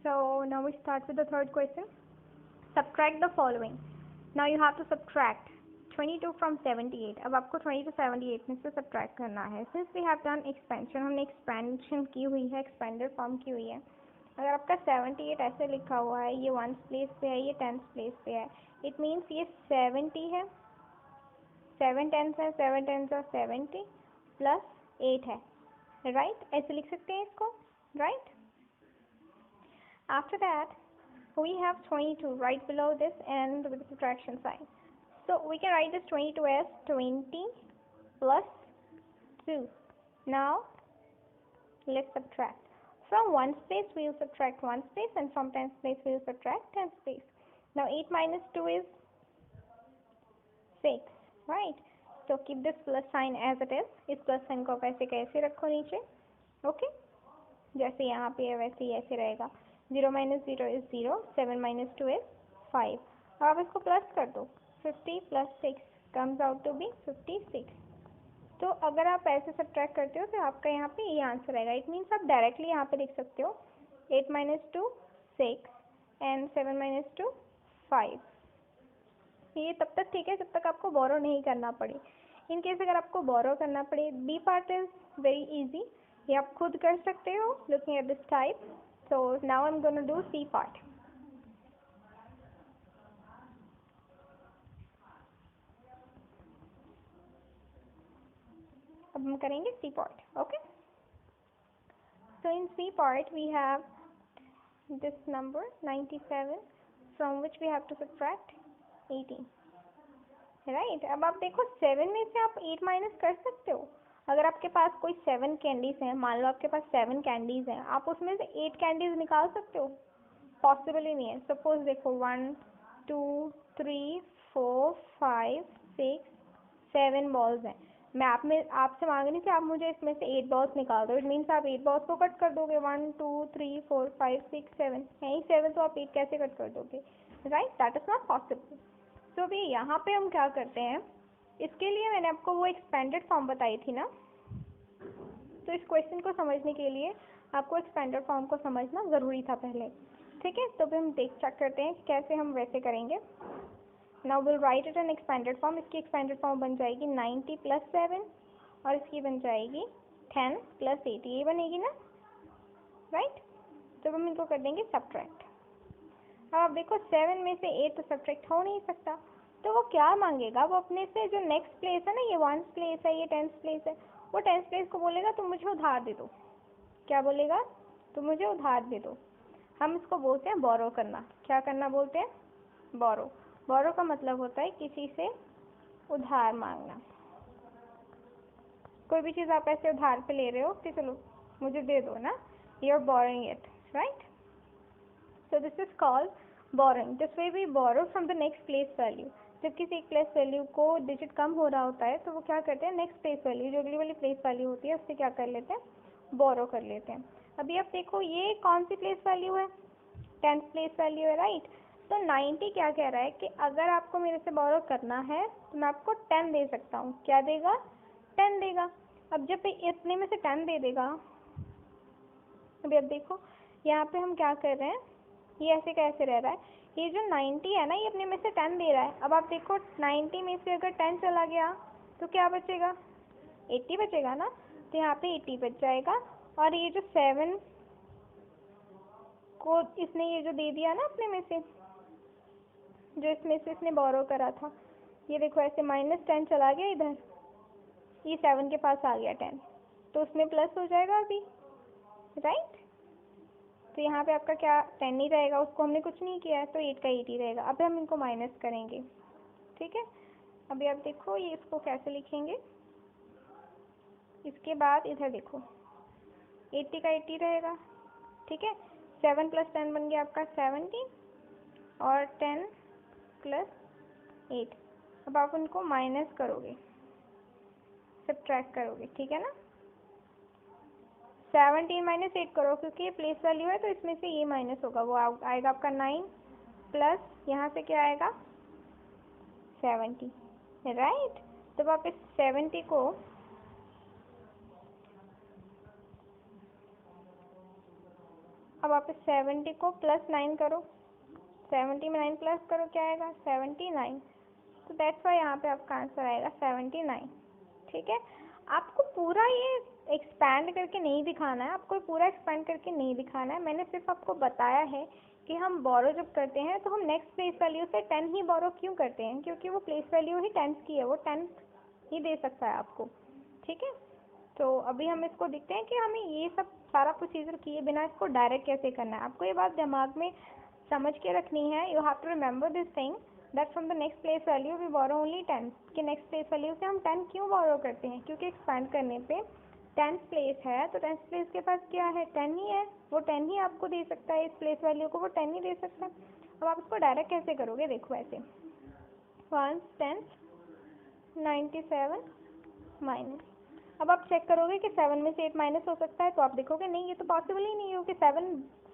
So now we start with the third question. Subtract the following. Now you have to subtract 22 from 78. अब आपको 20 to 78 में से subtract करना है. Since we have done expansion, हमने expansion की हुई है, expanded form की हुई है. अगर आपका 78 ऐसे लिखा हुआ है, ये 1th place पे है, ये 10th place पे है, it means ये 70 है, 7 10s है, 7 10s are 70 plus 8 है, right? ऐसे लिख सकते हैं इसको, right? After that, we have 22 right below this and with the subtraction sign. So we can write this 22 as 20 plus 2. Now let's subtract. From 1's place we will subtract 1's place, and from 10's place we will subtract 10's place. Now 8 minus 2 is 6, right? So keep this plus sign as it is. इस plus sign को वैसे कैसे रखो नीचे, okay? जैसे यहाँ पे है वैसे ही ऐसे रहेगा. 0 minus 0 is 0, 7 minus 2 is 5. अब आप इसको प्लस कर दो. 50 plus 6 comes out to be 56. तो अगर आप ऐसे सब्ट्रैक्ट करते हो तो आपका यहाँ पे ये आंसर आएगा. इट मीन्स आप डायरेक्टली यहाँ पे लिख सकते हो 8 minus 2 6 and 7 minus 2 5. ये तब तक ठीक है जब तक आपको बोरो नहीं करना पड़े. इन केस अगर आपको बोरो करना पड़े, B part is very easy, ये आप खुद कर सकते हो looking at this type. So now I'm going to do C part. अब हम करेंगे C part, okay? So in C part we have this number 97 from which we have to subtract 18, right? अब आप देखो 7 में से आप 8 माइनस कर सकते हो. अगर आपके पास कोई 7 कैंडीज हैं, मान लो आपके पास 7 कैंडीज हैं, आप उसमें से 8 कैंडीज निकाल सकते हो? पॉसिबल ही नहीं है. सपोज देखो 1 2 3 4 5 6 7 बॉल्स हैं. मैं आपसे मांग रही थी आप मुझे इसमें से 8 बॉल्स निकाल दो. इट मीन्स आप 8 बॉल्स को कट कर दोगे. 1 2 3 4 5 6 7 है ही 7, तो आप 8 कैसे कट कर दोगे, right? That is not possible. तो अभी यहाँ पे हम क्या करते हैं, इसके लिए मैंने आपको वो एक्सपेंडेड फॉर्म बताई थी ना. तो इस क्वेश्चन को समझने के लिए आपको एक्सपेंडेड फॉर्म को समझना ज़रूरी था पहले, ठीक है? तो भी हम चेक करते हैं कि कैसे हम वैसे करेंगे. Now will write it in expanded form. इसकी एक्सपेंडेड फॉर्म बन जाएगी 90 plus 7 और इसकी बन जाएगी 10 plus 8. ये बनेगी ना, राइट? तो हम इनको कर देंगे सब्ट्रैक्ट. अब आप देखो 7 में से 8 तो सब्ट्रैक्ट हो नहीं सकता, तो वो क्या मांगेगा, वो अपने से जो नेक्स्ट प्लेस है ना, ये 1th प्लेस है, ये 10th प्लेस है, वो 10th प्लेस को बोलेगा तुम मुझे उधार दे दो. क्या बोलेगा? तुम मुझे उधार दे दो. हम इसको बोलते हैं बोरो करना. क्या करना बोलते हैं? बोरो. बोरो का मतलब होता है किसी से उधार मांगना. कोई भी चीज़ आप ऐसे उधार पे ले रहे हो कि चलो मुझे दे दो ना, you are borrowing it, right? So this is called borrowing. This way we borrow from the next place value. जब किसी एक प्लेस वैल्यू को डिजिट कम हो रहा होता है तो वो क्या करते हैं, नेक्स्ट प्लेस वैल्यू जो अगली वाली प्लेस वैल्यू होती है उससे क्या कर लेते हैं, बोरो कर लेते हैं. अभी आप देखो ये कौन सी प्लेस वैल्यू है, 10th प्लेस वैल्यू है, राइट? तो 90 क्या कह रहा है कि अगर आपको मेरे से बोरो करना है तो मैं आपको 10 दे सकता हूँ. क्या देगा? 10 देगा. अब जब इतने में से 10 दे देगा, अभी अब देखो यहाँ पे हम क्या कर रहे हैं, ये ऐसे कैसे रह रहा है, ये जो 90 है ना ये अपने में से 10 दे रहा है. अब आप देखो 90 में से अगर 10 चला गया तो क्या बचेगा, 80 बचेगा ना. तो यहाँ पे 80 बच जाएगा. और ये जो 7 को इसने ये जो दे दिया ना अपने में से, जो इसमें से इसने बोरो करा था, ये देखो ऐसे -10 चला गया इधर, ये 7 के पास आ गया 10, तो उसमें प्लस हो जाएगा अभी, राइट? तो यहाँ पे आपका क्या 10 ही रहेगा, उसको हमने कुछ नहीं किया है, तो 8 का 8 ही रहेगा. अब हम इनको माइनस करेंगे, ठीक है? अभी आप देखो ये इसको कैसे लिखेंगे. इसके बाद इधर देखो 80 का 80 रहेगा, ठीक है? 7 plus 10 बन गया आपका 70 और 10 plus 8. अब आप उनको माइनस करोगे, सब्ट्रैक्ट करोगे, ठीक है ना? 17 minus 8 करो क्योंकि ये प्लेस वैल्यू है तो इसमें से ये माइनस होगा, वो आएगा आपका 9 प्लस यहाँ से क्या आएगा 70, राइट? तो आप इस 70 को अब आप इस 70 को +9 करो, 70 में 9 प्लस करो, क्या आएगा 79। तो दैट्स वाई यहाँ पे आपका आंसर आएगा 79। ठीक है, आपको पूरा ये एक्सपैंड करके नहीं दिखाना है, आपको पूरा एक्सपैंड करके नहीं दिखाना है। मैंने सिर्फ आपको बताया है कि हम बोरो जब करते हैं तो हम नेक्स्ट प्लेस वैल्यू से 10 ही बोरो क्यों करते हैं, क्योंकि वो प्लेस वैल्यू ही 10 की है, वो 10 ही दे सकता है आपको। ठीक है, तो अभी हम इसको देखते हैं कि हमें ये सब सारा प्रोसीजर किए बिना इसको डायरेक्ट कैसे करना है। आपको ये बात दिमाग में समझ के रखनी है। You have to remember this thing that from the next place value we borrow only 10। कि नेक्स्ट प्लेस वैल्यू से हम 10 क्यों बोरो करते हैं, क्योंकि एक्सपैंड करने पे 10th प्लेस है तो 10th प्लेस के पास क्या है 10 ही है, वो 10 ही आपको दे सकता है, इस प्लेस वैल्यू को वो 10 ही दे सकता है। अब आप इसको डायरेक्ट कैसे करोगे, देखो ऐसे 1 10 97 माइनस। अब आप चेक करोगे कि 7 में से 8 माइनस हो सकता है, तो आप देखोगे नहीं ये तो पॉसिबल ही नहीं है, क्योंकि 7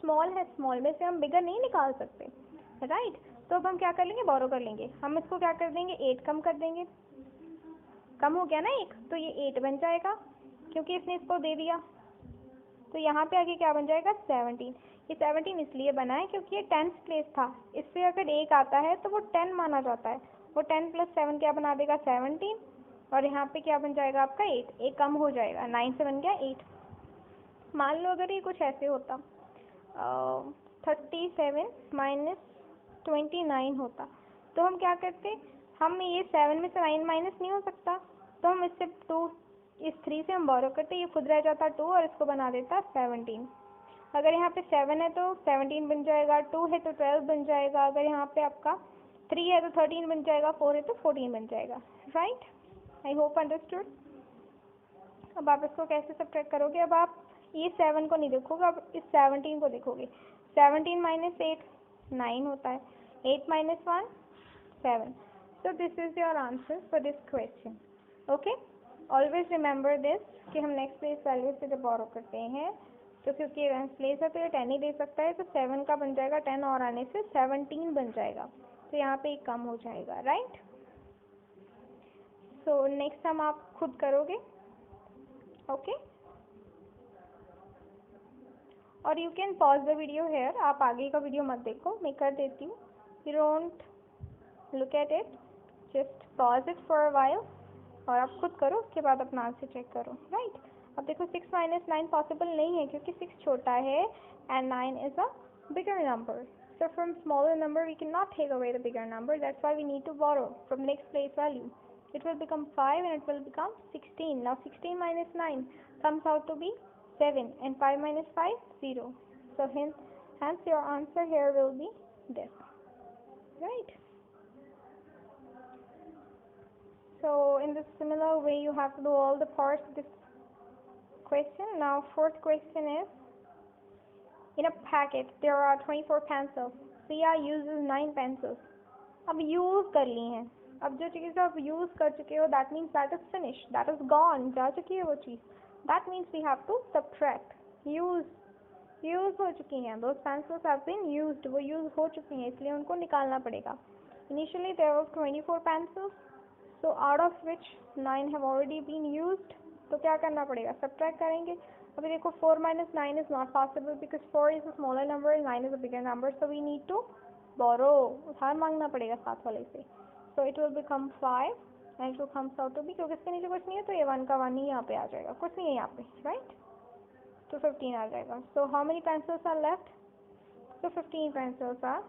स्मॉल है, स्मॉल में से हम बिगर नहीं निकाल सकते, राइट। तो अब हम क्या कर लेंगे, बोरो कर लेंगे। हम इसको क्या कर देंगे 8 कम कर देंगे, कम हो गया ना 1, तो ये 8 बन जाएगा क्योंकि इसने इसको दे दिया। तो यहाँ पे आगे क्या बन जाएगा 17। ये 17 इसलिए बना है क्योंकि ये 10th प्लेस था, इससे अगर 1 आता है तो वो 10 माना जाता है। वो 10 + 7 क्या बना देगा 17, और यहाँ पे क्या बन जाएगा आपका 8, एक कम हो जाएगा, 9 से बन गया 8। मान लो अगर ये कुछ ऐसे होता 37 - 29 होता, तो हम क्या करते, हम ये 7 में से 9 माइनस नहीं हो सकता, तो हम इससे 2 इस 3 से हम बोरो करते, ये खुद रह जाता 2 और इसको बना देता 17। अगर यहाँ पे 7 है तो 17 बन जाएगा, 2 है तो 12 बन जाएगा, अगर यहाँ पे आपका 3 है तो 13 बन जाएगा, 4 है तो 14 बन जाएगा, राइट। I hope understood. अब आप इसको कैसे सब्ट्रैक्ट करोगे, अब आप ये 7 को नहीं देखोगे, अब इस 17 को देखोगे। 17 - 8 9 होता है, 8 - 1 7। So this is your answer for this question. Okay, always remember this कि हम नेक्स्ट प्लेस वैल्यू से जब बोरो करते हैं तो क्योंकि ये प्लेस है तो ये 10 ही दे सकता है, तो 7 का बन जाएगा 10 और आने से 17 बन जाएगा, तो यहाँ पे एक कम हो जाएगा, राइट। सो नेक्स्ट हम आप खुद करोगे, ओके। और you can pause the video hair, आप आगे का वीडियो मत देखो, मैं कर देती हूँ। You don't look at it, just pause it for a while और आप खुद करो, उसके बाद अपना आंसर चेक करो, राइट। अब देखो 6 - 9 पॉसिबल नहीं है क्योंकि 6 छोटा है and 9 is a bigger number. So from smaller number we cannot take away the bigger number, that's why we need to borrow from next place value. It will become 5 and it will become 16. Now 16 - 9 comes out to be 7 and 5 - 5 0. So hence your answer here will be this, right. So in this similar way you have to do all the parts of this question. Now fourth question is, in a packet there are 24 pencils. Priya uses 9 pencils. अब use कर ली हैं, अब जो चीज़ आप use कर चुके हो that means that is finish, that is gone, जा चुकी है वो चीज़। That means we have to subtract, use हो चुकी हैं, those pencils have been used, वो यूज हो चुकी हैं इसलिए उनको निकालना पड़ेगा। Initially there were 24 pencils, so out of which 9 have already been used, तो क्या करना पड़ेगा सब्ट्रैक्ट करेंगे। अभी देखो 4 - 9 is not possible because 4 is a smaller number and 9 is a bigger number, so we need to borrow, उधार मांगना पड़ेगा साथ वाले से। so it will become 5 and it will comes out to be, क्योंकि इसके नीचे कुछ नहीं है तो ये 1 का 1 ही यहाँ पे आ जाएगा, कुछ नहीं है यहाँ पे, राइट। तो 15 आ जाएगा। so how many pencils are left, so 15 pencils are